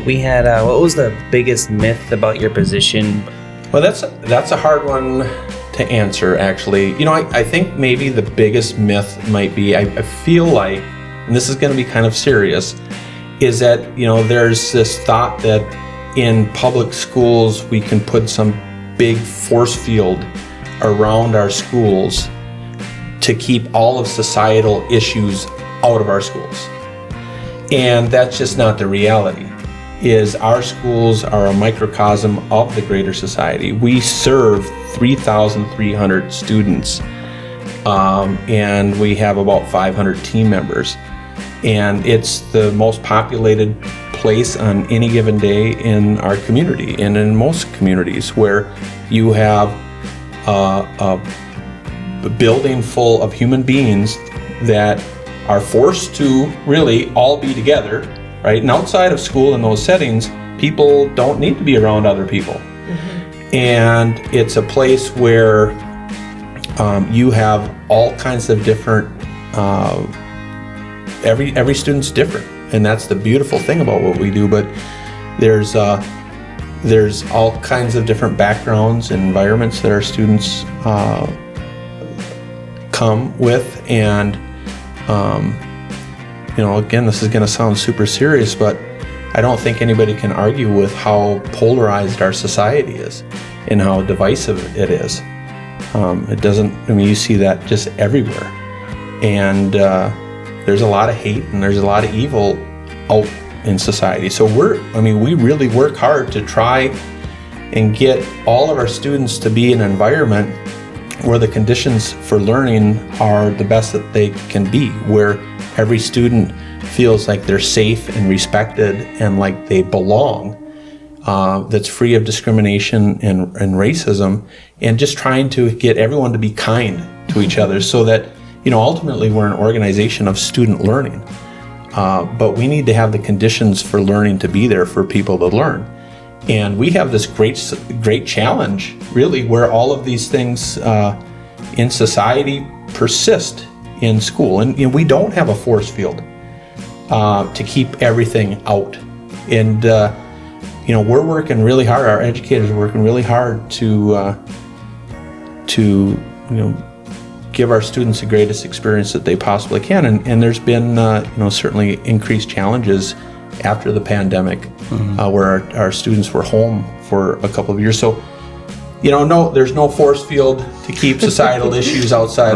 We had, what was the biggest myth about your position? Well, that's a hard one to answer, actually. I think maybe the biggest myth might be, I feel like, and this is going to be kind of serious, is that, there's this thought that in public schools we can put some big force field around our schools to keep all of societal issues out of our schools. And that's just not the reality. Is our schools are a microcosm of the greater society. We serve 3,300 students, and we have about 500 team members. And it's the most populated place on any given day in our community, and in most communities, where you have a building full of human beings that are forced to really all be together, right? And outside of school in those settings, people don't need to be around other people. Mm-hmm. And it's a place where you have all kinds of different, every student's different. And that's the beautiful thing about what we do. But there's all kinds of different backgrounds and environments that our students come with. And again, this is going to sound super serious, but I don't think anybody can argue with how polarized our society is and how divisive it is. You see that just everywhere. And there's a lot of hate and there's a lot of evil out in society. So we really work hard to try and get all of our students to be in an environment where the conditions for learning are the best that they can be, where every student feels like they're safe and respected and like they belong, that's free of discrimination and racism, and just trying to get everyone to be kind to each other so that, ultimately we're an organization of student learning. But we need to have the conditions for learning to be there for people to learn. And we have this great challenge, really, where all of these things in society persist in school. And we don't have a force field to keep everything out. And, we're working really hard, our educators are working really hard to give our students the greatest experience that they possibly can. And there's been, certainly increased challenges after the pandemic, where our students were home for a couple of years. So, there's no force field to keep societal issues outside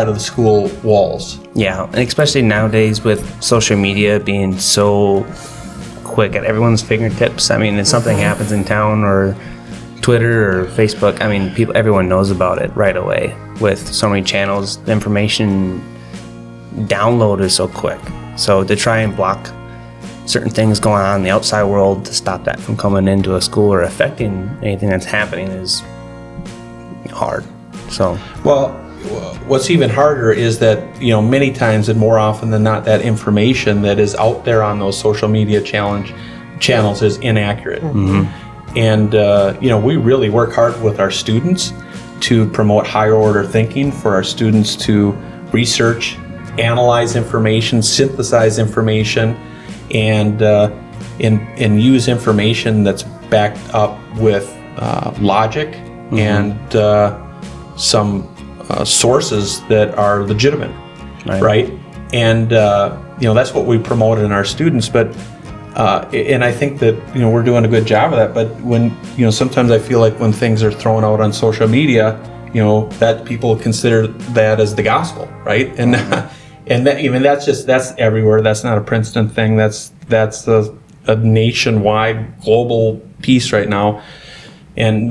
of the school walls. Yeah, and especially nowadays with social media being so quick at everyone's fingertips. If something happens in town or Twitter or Facebook, everyone knows about it right away. With so many channels, the information download is so quick. So to try and block certain things going on in the outside world to stop that from coming into a school or affecting anything that's happening is hard. So, well, what's even harder is that, many times and more often than not, that information that is out there on those social media channels is inaccurate. Mm-hmm. And, we really work hard with our students to promote higher order thinking, for our students to research, analyze information, synthesize information, and use information that's backed up with logic, mm-hmm. and some sources that are legitimate, right? And that's what we promote in our students. But and I think that we're doing a good job of that. But when sometimes I feel like when things are thrown out on social media, that people consider that as the gospel, right? And and that's everywhere. That's not a Princeton thing. That's a nationwide, global piece right now. And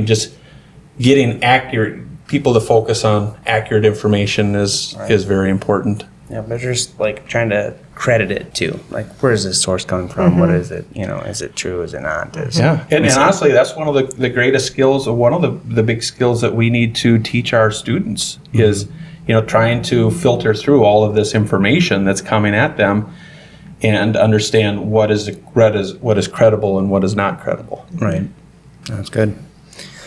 just getting people to focus on accurate information is very important. Yeah, but just trying to credit it too. Where is this source coming from? Mm-hmm. What is it? Is it true? Is it not? And honestly, that's one of the greatest skills, or one of the big skills that we need to teach our students, mm-hmm. is trying to filter through all of this information that's coming at them and understand what is credible and what is not credible. Right. That's good.